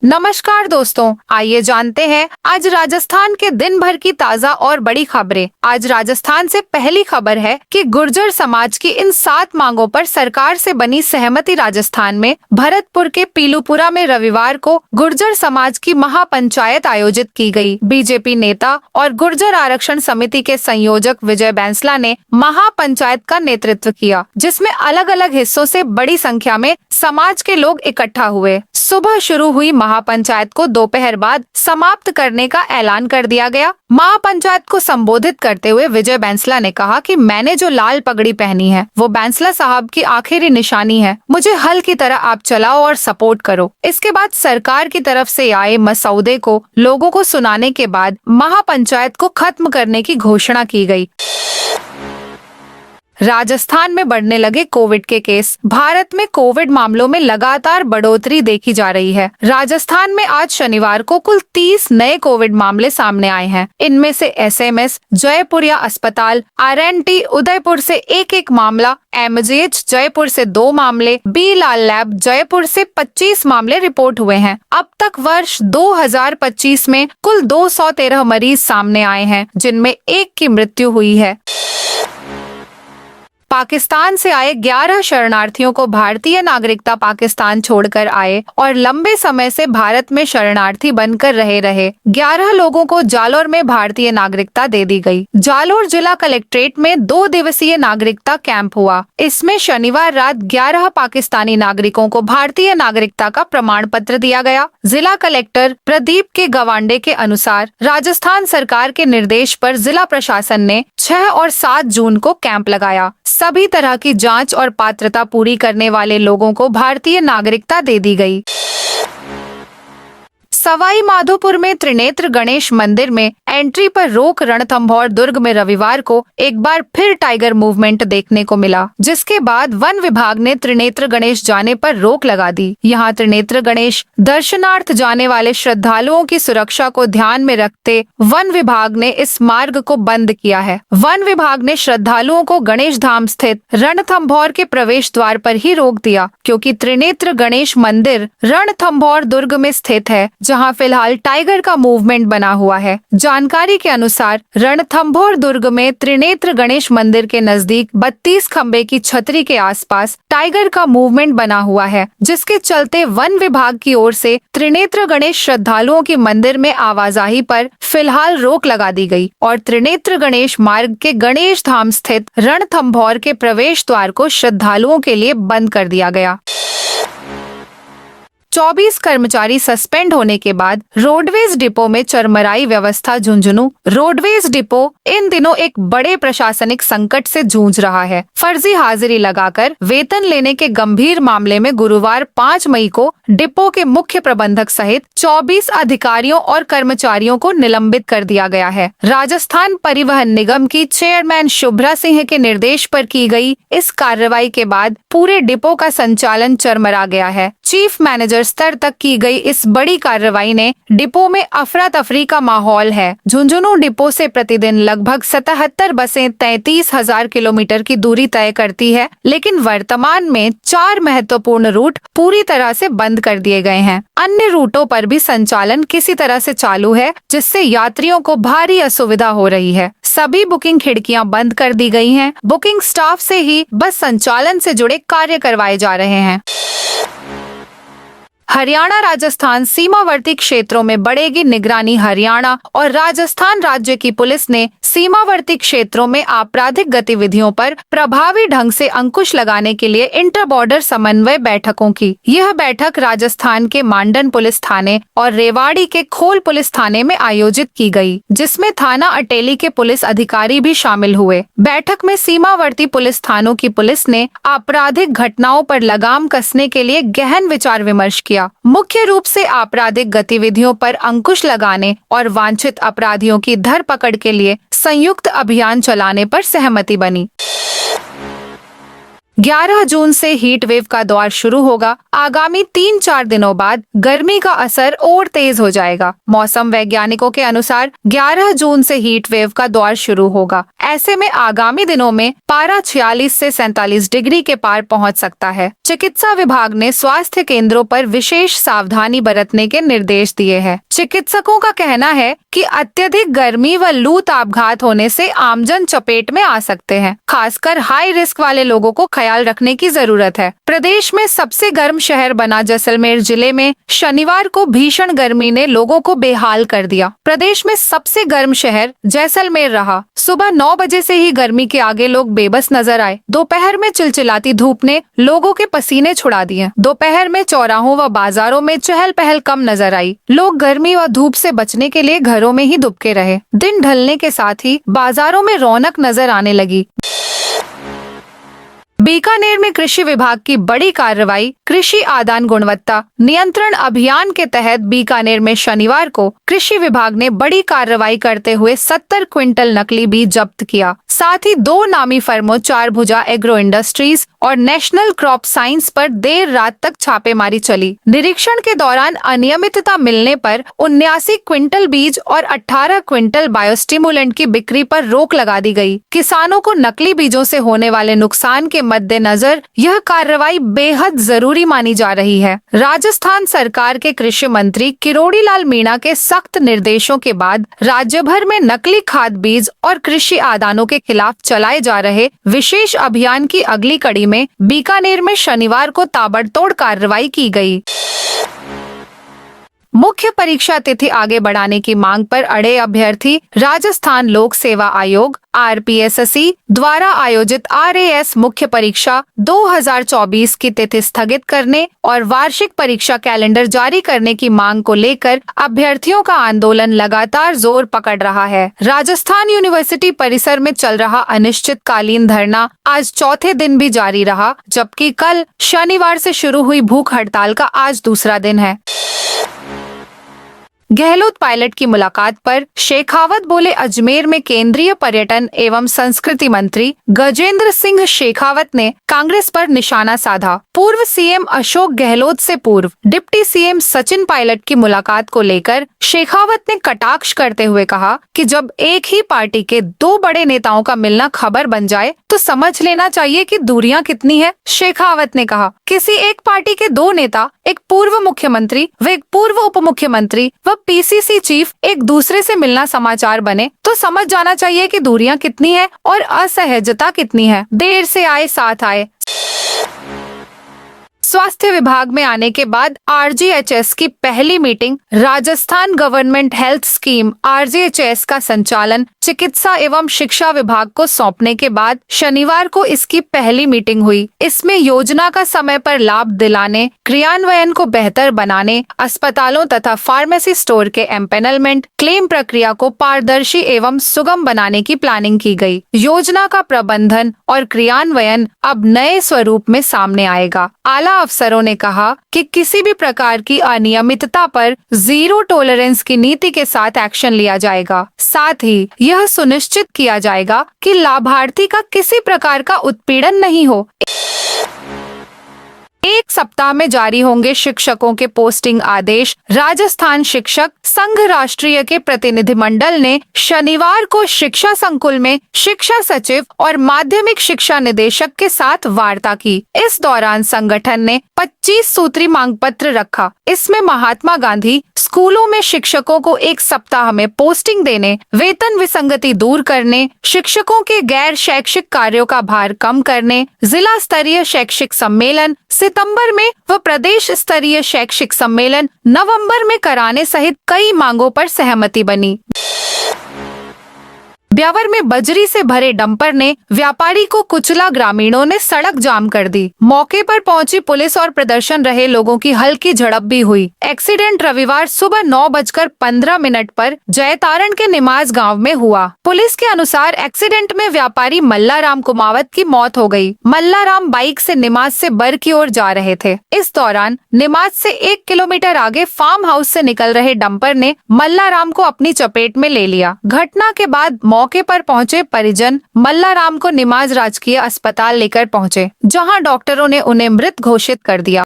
नमस्कार दोस्तों, आइए जानते हैं आज राजस्थान के दिन भर की ताज़ा और बड़ी खबरें। आज राजस्थान से पहली खबर है कि गुर्जर समाज की इन 7 मांगों पर सरकार से बनी सहमति। राजस्थान में भरतपुर के पीलूपुरा में रविवार को गुर्जर समाज की महापंचायत आयोजित की गई। बीजेपी नेता और गुर्जर आरक्षण समिति के संयोजक विजय बैंसला ने महापंचायत का नेतृत्व किया, जिसमें अलग अलग हिस्सों से बड़ी संख्या में समाज के लोग इकट्ठा हुए। सुबह शुरू हुई महापंचायत को दोपहर बाद समाप्त करने का ऐलान कर दिया गया। महापंचायत को संबोधित करते हुए विजय बैंसला ने कहा कि मैंने जो लाल पगड़ी पहनी है वो बैंसला साहब की आखिरी निशानी है। मुझे हल की तरह आप चलाओ और सपोर्ट करो। इसके बाद सरकार की तरफ से आए मसौदे को लोगों को सुनाने के बाद महापंचायत को खत्म करने की घोषणा की गई। राजस्थान में बढ़ने लगे कोविड के केस। भारत में कोविड मामलों में लगातार बढ़ोतरी देखी जा रही है। राजस्थान में आज शनिवार को कुल 30 नए कोविड मामले सामने आए हैं। इनमें से एसएमएस जयपुरिया अस्पताल, आरएनटी उदयपुर से एक मामला, एमजीएच जयपुर से 2 मामले, बी लाल लैब जयपुर से 25 मामले रिपोर्ट हुए हैं। अब तक वर्ष 2025 में कुल 213 मरीज सामने आए हैं, जिनमें 1 की मृत्यु हुई है। पाकिस्तान से आए 11 शरणार्थियों को भारतीय नागरिकता पाकिस्तान छोड़कर आए और लंबे समय से भारत में शरणार्थी बनकर रहे 11 लोगों को जालोर में भारतीय नागरिकता दे दी गई। जालोर जिला कलेक्ट्रेट में 2 दिवसीय नागरिकता कैंप हुआ। इसमें शनिवार रात 11 पाकिस्तानी नागरिकों को भारतीय नागरिकता का प्रमाण पत्र दिया गया। जिला कलेक्टर प्रदीप के गवांडे के अनुसार राजस्थान सरकार के निर्देश पर जिला प्रशासन ने 6 और 7 जून को कैंप लगाया। सभी तरह की जांच और पात्रता पूरी करने वाले लोगों को भारतीय नागरिकता दे दी गई। सवाई माधोपुर में त्रिनेत्र गणेश मंदिर में एंट्री पर रोक। रणथंभौर दुर्ग में रविवार को एक बार फिर टाइगर मूवमेंट देखने को मिला, जिसके बाद वन विभाग ने त्रिनेत्र गणेश जाने पर रोक लगा दी। यहाँ त्रिनेत्र गणेश दर्शनार्थ जाने वाले श्रद्धालुओं की सुरक्षा को ध्यान में रखते वन विभाग ने इस मार्ग को बंद किया है। वन विभाग ने श्रद्धालुओं को गणेश धाम स्थित रणथंभौर के प्रवेश द्वार पर ही रोक दिया, क्योंकि त्रिनेत्र गणेश मंदिर रणथंभौर दुर्ग में स्थित है, जहां फिलहाल टाइगर का मूवमेंट बना हुआ है। जानकारी के अनुसार रणथंभौर दुर्ग में त्रिनेत्र गणेश मंदिर के नजदीक 32 खंबे की छतरी के आसपास टाइगर का मूवमेंट बना हुआ है, जिसके चलते वन विभाग की ओर से त्रिनेत्र गणेश श्रद्धालुओं की मंदिर में आवाजाही पर फिलहाल रोक लगा दी गई और त्रिनेत्र गणेश मार्ग के गणेश धाम स्थित रणथंभौर के प्रवेश द्वार को श्रद्धालुओं के लिए बंद कर दिया गया। 24 कर्मचारी सस्पेंड होने के बाद रोडवेज डिपो में चरमराई व्यवस्था। झुंझुनू रोडवेज डिपो इन दिनों एक बड़े प्रशासनिक संकट से जूझ रहा है। फर्जी हाजिरी लगाकर वेतन लेने के गंभीर मामले में गुरुवार 5 मई को डिपो के मुख्य प्रबंधक सहित 24 अधिकारियों और कर्मचारियों को निलंबित कर दिया गया है। राजस्थान परिवहन निगम की चेयरमैन शुभ्रा सिंह के निर्देश पर की गई इस कार्रवाई के बाद पूरे डिपो का संचालन चरमरा गया है। चीफ मैनेजर स्तर तक की गई इस बड़ी कार्रवाई ने डिपो में अफरा तफरी का माहौल है। झुंझुनू डिपो से प्रतिदिन लगभग 77 बसें 33,000 किलोमीटर की दूरी तय करती है, लेकिन वर्तमान में 4 महत्वपूर्ण रूट पूरी तरह से बंद कर दिए गए हैं। अन्य रूटों पर भी संचालन किसी तरह से चालू है, जिससे यात्रियों को भारी असुविधा हो रही है। सभी बुकिंग खिड़कियां बंद कर दी गई हैं। बुकिंग स्टाफ से ही बस संचालन से जुड़े कार्य करवाए जा रहे हैं। हरियाणा राजस्थान सीमावर्ती क्षेत्रों में बढ़ेगी निगरानी। हरियाणा और राजस्थान राज्य की पुलिस ने सीमावर्ती क्षेत्रों में आपराधिक गतिविधियों पर प्रभावी ढंग से अंकुश लगाने के लिए इंटर बॉर्डर समन्वय बैठकों की। यह बैठक राजस्थान के मांडन पुलिस थाने और रेवाड़ी के खोल पुलिस थाने में आयोजित की गई, जिसमें थाना अटेली के पुलिस अधिकारी भी शामिल हुए। बैठक में सीमावर्ती पुलिस थानों की पुलिस ने आपराधिक घटनाओं पर लगाम कसने के लिए गहन विचार विमर्श किया। मुख्य रूप से आपराधिक गतिविधियों पर अंकुश लगाने और वांछित अपराधियों की धरपकड़ के लिए संयुक्त अभियान चलाने पर सहमति बनी। 11 जून से हीट वेव का दौर शुरू होगा। आगामी 3-4 दिनों बाद गर्मी का असर और तेज हो जाएगा। मौसम वैज्ञानिकों के अनुसार 11 जून से हीट वेव का दौर शुरू होगा। ऐसे में आगामी दिनों में पारा 46 से 47 डिग्री के पार पहुंच सकता है। चिकित्सा विभाग ने स्वास्थ्य केंद्रों पर विशेष सावधानी बरतने के निर्देश दिए हैं। चिकित्सकों का कहना है कि अत्यधिक गर्मी व लू तापघात होने से आमजन चपेट में आ सकते हैं। खासकर हाई रिस्क वाले लोगों को ख्याल रखने की जरूरत है। प्रदेश में सबसे गर्म शहर बना जैसलमेर जिले में शनिवार को भीषण गर्मी ने लोगों को बेहाल कर दिया। प्रदेश में सबसे गर्म शहर जैसलमेर रहा। सुबह 9 बजे से ही गर्मी के आगे लोग बेबस नजर आए। दोपहर में चिलचिलाती धूप ने लोगों के पसीने छुड़ा दिए। दोपहर में चौराहों व बाजारों में चहल पहल कम नजर आई। लोग गर्मी व धूप से बचने के लिए घरों में ही दुबके रहे। दिन ढलने के साथ ही बाजारों में रौनक नजर आने लगी। बीकानेर में कृषि विभाग की बड़ी कार्रवाई। कृषि आदान गुणवत्ता नियंत्रण अभियान के तहत बीकानेर में शनिवार को कृषि विभाग ने बड़ी कार्रवाई करते हुए 70 क्विंटल नकली बीज जब्त किया। साथ ही 2 नामी फर्मों चारभुजा एग्रो इंडस्ट्रीज और नेशनल क्रॉप साइंस पर देर रात तक छापेमारी चली। निरीक्षण के दौरान अनियमितता मिलने पर 79 क्विंटल बीज और 18 क्विंटल बायोस्टिमुलेंट की बिक्री पर रोक लगा दी गई। किसानों को नकली बीजों से होने वाले नुकसान के मद्देनजर यह कार्रवाई बेहद जरूरी मानी जा रही है। राजस्थान सरकार के कृषि मंत्री किरोड़ी लाल मीणा के सख्त निर्देशों के बाद राज्य भर में नकली खाद बीज और कृषि आदानों के खिलाफ चलाए जा रहे विशेष अभियान की अगली कड़ी में बीकानेर में शनिवार को ताबड़तोड़ कार्रवाई की गई। मुख्य परीक्षा तिथि आगे बढ़ाने की मांग पर अड़े अभ्यर्थी राजस्थान लोक सेवा आयोग RPSSC द्वारा आयोजित RAS मुख्य परीक्षा 2024 की तिथि स्थगित करने और वार्षिक परीक्षा कैलेंडर जारी करने की मांग को लेकर अभ्यर्थियों का आंदोलन लगातार जोर पकड़ रहा है। राजस्थान यूनिवर्सिटी परिसर में चल रहा अनिश्चितकालीन धरना आज चौथे दिन भी जारी रहा, जबकि कल शनिवार से शुरू हुई भूख हड़ताल का आज दूसरा दिन है। गहलोत पायलट की मुलाकात पर शेखावत बोले। अजमेर में केंद्रीय पर्यटन एवं संस्कृति मंत्री गजेंद्र सिंह शेखावत ने कांग्रेस पर निशाना साधा। पूर्व सीएम अशोक गहलोत से पूर्व डिप्टी सीएम सचिन पायलट की मुलाकात को लेकर शेखावत ने कटाक्ष करते हुए कहा कि जब एक ही पार्टी के 2 बड़े नेताओं का मिलना खबर बन जाए तो समझ लेना चाहिए कि दूरियां कितनी है। शेखावत ने कहा, किसी एक पार्टी के 2 नेता, एक पूर्व मुख्यमंत्री व एक पूर्व उप मुख्यमंत्री व PCC चीफ एक दूसरे से मिलना समाचार बने तो समझ जाना चाहिए कि दूरियां कितनी है और असहजता कितनी है। देर से आए साथ आए। स्वास्थ्य विभाग में आने के बाद RGHS की पहली meeting. Rajasthan government health scheme RGHS का संचालन चिकित्सा एवं शिक्षा विभाग को सौंपने के बाद शनिवार को इसकी पहली मीटिंग हुई। इसमें योजना का समय पर लाभ दिलाने, क्रियान्वयन को बेहतर बनाने, अस्पतालों तथा फार्मेसी स्टोर के एम्पेनलमेंट, क्लेम प्रक्रिया को पारदर्शी एवं सुगम बनाने की प्लानिंग की गई। योजना का प्रबंधन और क्रियान्वयन अब नए स्वरूप में सामने आएगा। आला अफसरों ने कहा कि किसी भी प्रकार की अनियमितता पर 0 टॉलरेंस की नीति के साथ एक्शन लिया जाएगा। साथ ही यह सुनिश्चित किया जाएगा कि लाभार्थी का किसी प्रकार का उत्पीड़न नहीं हो। 1 सप्ताह में जारी होंगे शिक्षकों के पोस्टिंग आदेश। राजस्थान शिक्षक संघ राष्ट्रीय के प्रतिनिधिमंडल ने शनिवार को शिक्षा संकुल में शिक्षा सचिव और माध्यमिक शिक्षा निदेशक के साथ वार्ता की। इस दौरान संगठन ने 25 सूत्री मांग पत्र रखा। इसमें महात्मा गांधी स्कूलों में शिक्षकों को 1 सप्ताह में पोस्टिंग देने, वेतन विसंगति दूर करने, शिक्षकों के गैर शैक्षिक कार्यों का भार कम करने, जिला स्तरीय शैक्षिक सम्मेलन सितंबर में व प्रदेश स्तरीय शैक्षिक सम्मेलन नवंबर में कराने सहित कई मांगों पर सहमति बनी। ब्यावर में बजरी से भरे डंपर ने व्यापारी को कुचला। ग्रामीणों ने सड़क जाम कर दी। मौके पर पहुंची पुलिस और प्रदर्शन रहे लोगों की हल्की झड़प भी हुई। एक्सीडेंट रविवार सुबह 9:15 पर जयतारण के निमाज गांव में हुआ। पुलिस के अनुसार एक्सीडेंट में व्यापारी मल्लाराम कुमावत की मौत हो गई। मल्लाराम बाइक से निमाज से बर की ओर जा रहे थे। इस दौरान निमाज से 1 किलोमीटर आगे फार्म हाउस से निकल रहे डंपर ने मल्लाराम को अपनी चपेट में ले लिया। घटना के बाद मौके पर पहुंचे परिजन मल्लाराम को निमाज राजकीय अस्पताल लेकर पहुंचे, जहां डॉक्टरों ने उन्हें मृत घोषित कर दिया।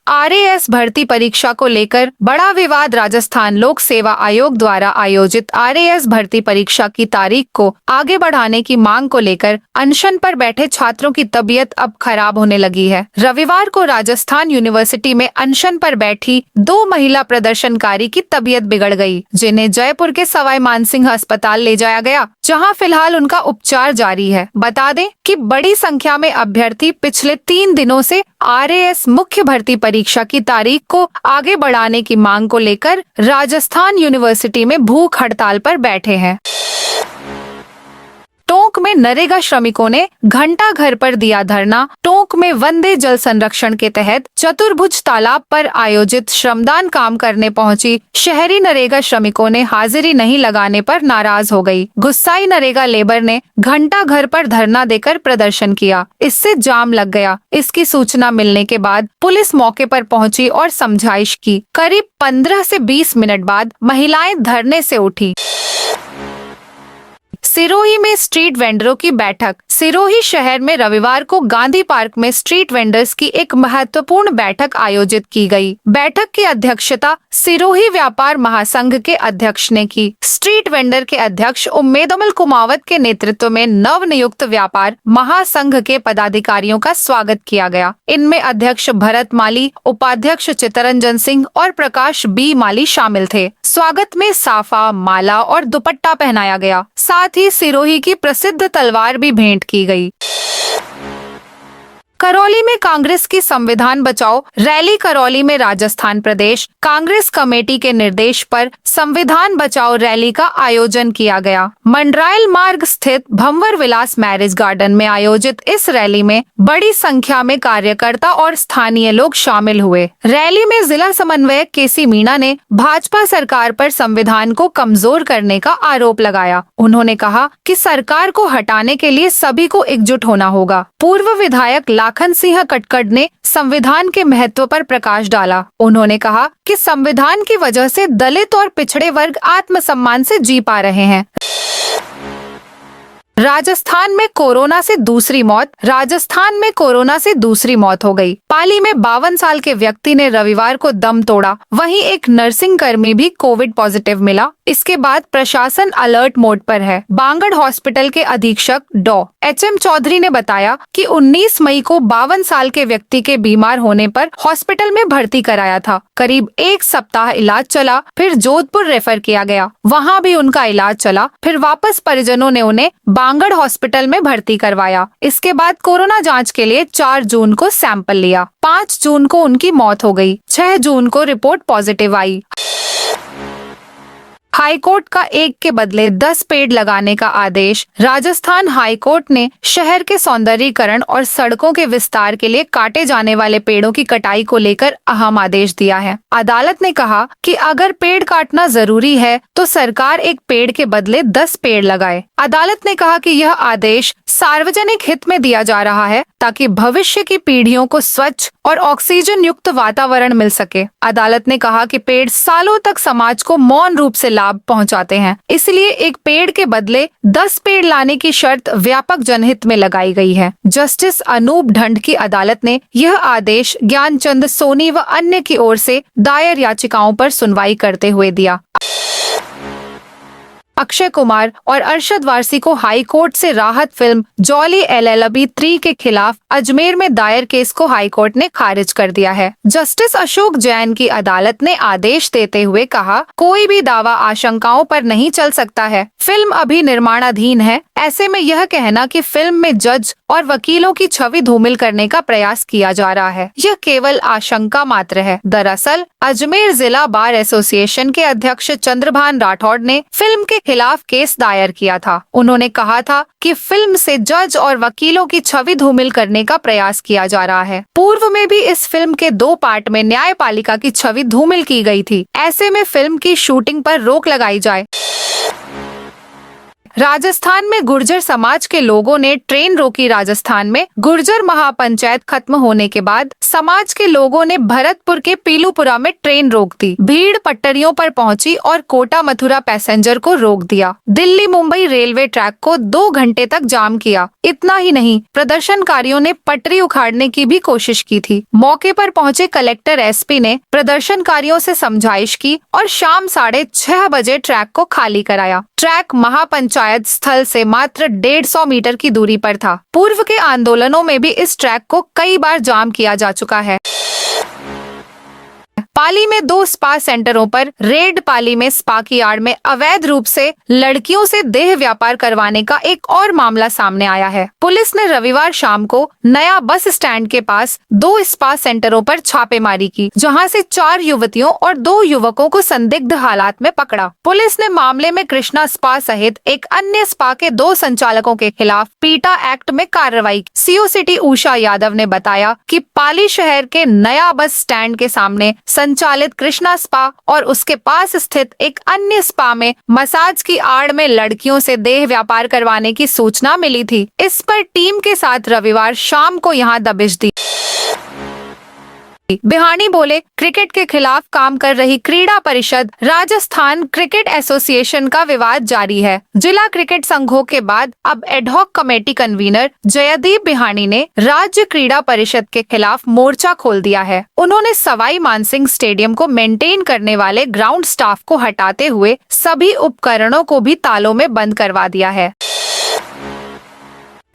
आरएएस भर्ती परीक्षा को लेकर बड़ा विवाद। राजस्थान लोक सेवा आयोग द्वारा आयोजित आरएएस भर्ती परीक्षा की तारीख को आगे बढ़ाने की मांग को लेकर अनशन पर बैठे छात्रों की तबीयत अब खराब होने लगी है। रविवार को राजस्थान यूनिवर्सिटी में अनशन पर बैठी 2 महिला प्रदर्शनकारी की तबीयत बिगड़ गई, जिन्हें जयपुर के सवाई मानसिंह अस्पताल ले जाया गया, जहां फिलहाल उनका उपचार जारी है। बता दें कि बड़ी संख्या में अभ्यर्थी पिछले 3 दिनों से आरएएस मुख्य भर्ती परीक्षा की तारीख को आगे बढ़ाने की मांग को लेकर राजस्थान यूनिवर्सिटी में भूख हड़ताल पर बैठे हैं। टोंक में नरेगा श्रमिकों ने घंटा घर पर दिया धरना। टोंक में वंदे जल संरक्षण के तहत चतुर्भुज तालाब पर आयोजित श्रमदान काम करने पहुंची शहरी नरेगा श्रमिकों ने हाजिरी नहीं लगाने पर नाराज हो गई। गुस्साई नरेगा लेबर ने घंटा घर पर धरना देकर प्रदर्शन किया। इससे जाम लग गया। इसकी सूचना मिलने के बाद पुलिस मौके पर पहुंची और समझाइश की। करीब 15 से 20 मिनट बाद महिलाएं धरने से उठी। सिरोही में स्ट्रीट वेंडरों की बैठक। सिरोही शहर में रविवार को गांधी पार्क में स्ट्रीट वेंडर्स की एक महत्वपूर्ण बैठक आयोजित की गई। बैठक की अध्यक्षता सिरोही व्यापार महासंघ के अध्यक्ष ने की। स्ट्रीट वेंडर के अध्यक्ष उम्मेदमल कुमावत के नेतृत्व में नव नियुक्त व्यापार महासंघ के पदाधिकारियों का स्वागत किया गया। इनमें अध्यक्ष भरत माली, उपाध्यक्ष चितरंजन सिंह और प्रकाश बी माली शामिल थे। स्वागत में साफा, माला और दुपट्टा पहनाया गया। साथ ही सिरोही की प्रसिद्ध तलवार भी भेंट की गई। करौली में कांग्रेस की संविधान बचाओ रैली। करौली में राजस्थान प्रदेश कांग्रेस कमेटी के निर्देश पर संविधान बचाओ रैली का आयोजन किया गया। मंडरायल मार्ग स्थित भंवर विलास मैरिज गार्डन में आयोजित इस रैली में बड़ी संख्या में कार्यकर्ता और स्थानीय लोग शामिल हुए। रैली में जिला समन्वयक केसी मीणा ने भाजपा सरकार पर संविधान को कमजोर करने का आरोप लगाया। उन्होंने कहा कि सरकार को हटाने के लिए सभी को एकजुट होना होगा। पूर्व विधायक लाखन सिंह कटकड़ ने संविधान के महत्व पर प्रकाश डाला। उन्होंने कहा कि संविधान की वजह से दलित और पिछड़े वर्ग आत्मसम्मान से जी पा रहे हैं। राजस्थान में कोरोना से दूसरी मौत। राजस्थान में कोरोना से दूसरी मौत हो गई। पाली में 52 साल के व्यक्ति ने रविवार को दम तोड़ा। वहीं एक नर्सिंग कर्मी भी कोविड पॉजिटिव मिला। इसके बाद प्रशासन अलर्ट मोड पर है। बांगड़ हॉस्पिटल के अधीक्षक डॉ. एच.एम. चौधरी ने बताया कि 19 मई को 52 साल के व्यक्ति के बीमार होने पर हॉस्पिटल में भर्ती कराया था। करीब 1 सप्ताह इलाज चला, फिर जोधपुर रेफर किया गया। वहां भी उनका इलाज चला, फिर वापस परिजनों ने उन्हें बांगड़ हॉस्पिटल में भर्ती करवाया। इसके बाद कोरोना जांच के लिए 4 जून को सैंपल लिया। 5 जून को उनकी मौत हो गई। 6 जून को रिपोर्ट पॉजिटिव आई। हाईकोर्ट का 1 के बदले 10 पेड़ लगाने का आदेश। राजस्थान हाईकोर्ट ने शहर के सौंदर्यीकरण और सड़कों के विस्तार के लिए काटे जाने वाले पेड़ों की कटाई को लेकर अहम आदेश दिया है। अदालत ने कहा कि अगर पेड़ काटना जरूरी है तो सरकार 1 पेड़ के बदले 10 पेड़ लगाए। अदालत ने कहा कि यह आदेश सार्वजनिक हित में दिया जा रहा है ताकि भविष्य की पीढ़ियों को स्वच्छ और ऑक्सीजन युक्त वातावरण मिल सके। अदालत ने कहा कि पेड़ सालों तक समाज को मौन रूप से लाभ पहुंचाते हैं, इसलिए 1 पेड़ के बदले 10 पेड़ लाने की शर्त व्यापक जनहित में लगाई गई है। जस्टिस अनूप ढंड की अदालत ने यह आदेश ज्ञानचंद सोनी व अन्य की ओर से दायर याचिकाओं पर सुनवाई करते हुए दिया। अक्षय कुमार और अरशद वारसी को हाई कोर्ट से राहत। फिल्म जॉली LLB 3 के खिलाफ अजमेर में दायर केस को हाई कोर्ट ने खारिज कर दिया है। जस्टिस अशोक जैन की अदालत ने आदेश देते हुए कहा, कोई भी दावा आशंकाओं पर नहीं चल सकता है। फिल्म अभी निर्माणाधीन है। ऐसे में यह कहना कि फिल्म में जज और वकीलों की छवि धूमिल करने का प्रयास किया जा रहा है, यह केवल आशंका मात्र है। दरअसल अजमेर जिला बार एसोसिएशन के अध्यक्ष चंद्रभान राठौड़ ने फिल्म के खिलाफ केस दायर किया था। उन्होंने कहा था कि फिल्म से जज और वकीलों की छवि धूमिल करने का प्रयास किया जा रहा है। पूर्व में भी इस फिल्म के 2 पार्ट में न्यायपालिका की छवि धूमिल की गई थी। ऐसे में फिल्म की शूटिंग पर रोक लगाई जाए। राजस्थान में गुर्जर समाज के लोगों ने ट्रेन रोकी। राजस्थान में गुर्जर महापंचायत खत्म होने के बाद समाज के लोगों ने भरतपुर के पीलूपुरा में ट्रेन रोक दी। भीड़ पटरियों पर पहुंची और कोटा मथुरा पैसेंजर को रोक दिया। दिल्ली मुंबई रेलवे ट्रैक को 2 घंटे तक जाम किया। इतना ही नहीं, प्रदर्शनकारियों ने पटरी उखाड़ने की भी कोशिश की थी। मौके पर पहुंचे कलेक्टर एसपी ने प्रदर्शनकारियों से समझाइश की और शाम 6:30 बजे ट्रैक को खाली कराया। ट्रैक महापंचायत स्थल से मात्र 150 मीटर की दूरी पर था। पूर्व के आंदोलनों में भी इस ट्रैक को कई बार जाम किया जा चुका है। पाली में 2 स्पा सेंटरों पर रेड। पाली में स्पा की आड़ में अवैध रूप से लड़कियों से देह व्यापार करवाने का एक और मामला सामने आया है। पुलिस ने रविवार शाम को नया बस स्टैंड के पास 2 स्पा सेंटरों पर छापेमारी की, जहां से 4 युवतियों और 2 युवकों को संदिग्ध हालात में पकड़ा। पुलिस ने मामले में कृष्णा स्पा सहित एक अन्य स्पा के 2 संचालकों के खिलाफ पीटा एक्ट में कार्रवाई की। सीओ सिटी उषा यादव ने बताया कि पाली शहर के नया बस स्टैंड के सामने संचालित कृष्णा स्पा और उसके पास स्थित एक अन्य स्पा में मसाज की आड़ में लड़कियों से देह व्यापार करवाने की सूचना मिली थी। इस पर टीम के साथ रविवार शाम को यहां दबिश दी। बिहानी बोले, क्रिकेट के खिलाफ काम कर रही क्रीड़ा परिषद राजस्थान क्रिकेट एसोसिएशन का विवाद जारी है। जिला क्रिकेट संघों के बाद अब एडहॉक कमेटी कन्वीनर जयदीप बिहानी ने राज्य क्रीड़ा परिषद के खिलाफ मोर्चा खोल दिया है। उन्होंने सवाई मानसिंह स्टेडियम को मेंटेन करने वाले ग्राउंड स्टाफ को हटाते हुए सभी उपकरणों को भी तालों में बंद करवा दिया है।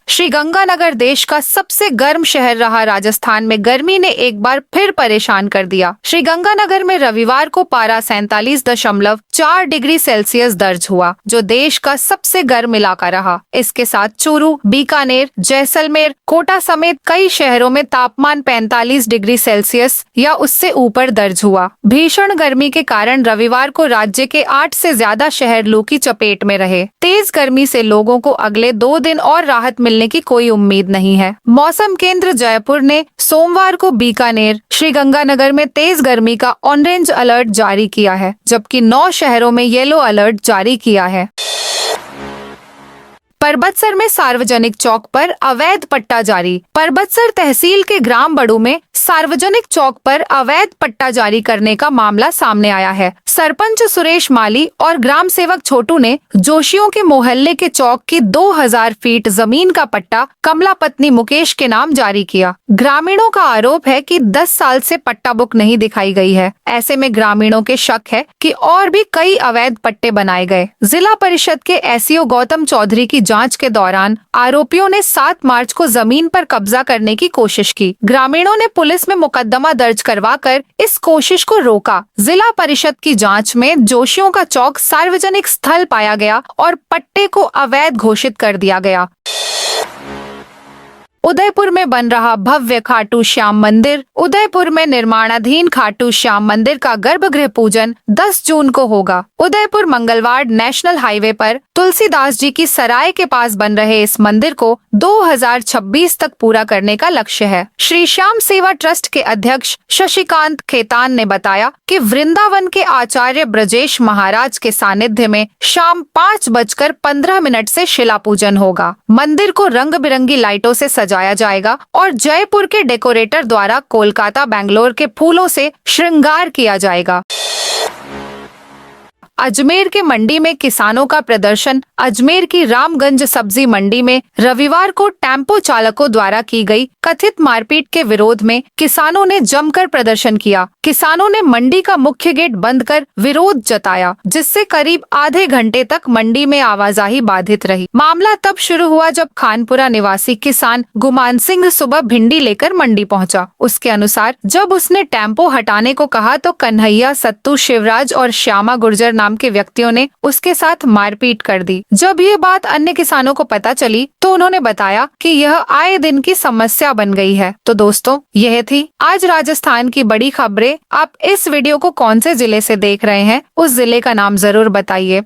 श्रीगंगानगर देश का सबसे गर्म शहर रहा। राजस्थान में गर्मी ने एक बार फिर परेशान कर दिया। श्रीगंगानगर में रविवार को पारा 47.4 डिग्री सेल्सियस दर्ज हुआ, जो देश का सबसे गर्म इलाका रहा। इसके साथ चूरू, बीकानेर, जैसलमेर, कोटा समेत कई शहरों में तापमान 45 डिग्री सेल्सियस या उससे ऊपर दर्ज हुआ। भीषण गर्मी के कारण रविवार को राज्य के 8 से ज्यादा शहर लू की चपेट में रहे। तेज गर्मी से लोगों को अगले 2 दिन और राहत मिलने की कोई उम्मीद नहीं है। मौसम केंद्र जयपुर ने सोमवार को बीकानेर, श्रीगंगानगर में तेज गर्मी का ऑरेंज अलर्ट जारी किया है, जबकि 9 शहरों में येलो अलर्ट जारी किया है। परबतसर में सार्वजनिक चौक पर अवैध पट्टा जारी। परबतसर तहसील के ग्राम बड़ू में सार्वजनिक चौक पर अवैध पट्टा जारी करने का मामला सामने आया है। सरपंच सुरेश माली और ग्राम सेवक छोटू ने जोशियों के मोहल्ले के चौक की 2000 फीट जमीन का पट्टा कमला पत्नी मुकेश के नाम जारी किया। ग्रामीणों का आरोप है कि 10 साल से पट्टा बुक नहीं दिखाई गई है। ऐसे में ग्रामीणों के शक है कि और भी कई अवैध पट्टे बनाए गए। जिला परिषद के एसईओ गौतम चौधरी की जांच के दौरान आरोपियों ने 7 मार्च को जमीन पर कब्जा करने की कोशिश की। ग्रामीणों ने पुलिस में मुकदमा दर्ज करवाकर इस कोशिश को रोका। जिला परिषद की जांच में जोशियों का चौक सार्वजनिक स्थल पाया गया और पट्टे को अवैध घोषित कर दिया गया। उदयपुर में बन रहा भव्य खाटू श्याम मंदिर। उदयपुर में निर्माणाधीन खाटू श्याम मंदिर का गर्भगृह पूजन 10 जून को होगा। उदयपुर मंगलवार नेशनल हाईवे पर तुलसीदास जी की सराय के पास बन रहे इस मंदिर को 2026 तक पूरा करने का लक्ष्य है। श्री श्याम सेवा ट्रस्ट के अध्यक्ष शशिकांत खेतान ने बताया कि वृंदावन के आचार्य ब्रजेश महाराज के सानिध्य में शाम 5:15 से शिला पूजन होगा। मंदिर को रंग बिरंगी लाइटों से सजाया जाएगा और जयपुर के डेकोरेटर द्वारा कोलकाता, बेंगलोर के फूलों से श्रृंगार किया जाएगा। अजमेर के मंडी में किसानों का प्रदर्शन। अजमेर की रामगंज सब्जी मंडी में रविवार को टेम्पो चालकों द्वारा की गई कथित मारपीट के विरोध में किसानों ने जमकर प्रदर्शन किया। किसानों ने मंडी का मुख्य गेट बंद कर विरोध जताया, जिससे करीब आधे घंटे तक मंडी में आवाजाही बाधित रही। मामला तब शुरू हुआ जब खानपुरा निवासी किसान गुमान सिंह सुबह भिंडी लेकर मंडी पहुंचा। उसके अनुसार जब उसने टेम्पो हटाने को कहा तो कन्हैया, सत्तू, शिवराज और श्यामा गुर्जर नाम के व्यक्तियों ने उसके साथ मारपीट कर दी। जब ये बात अन्य किसानों को पता चली तो उन्होंने बताया कि यह आए दिन की समस्या बन गई है। तो दोस्तों, यह थी आज राजस्थान की बड़ी खबरें। आप इस वीडियो को कौन से जिले से देख रहे हैं, उस जिले का नाम जरूर बताइए।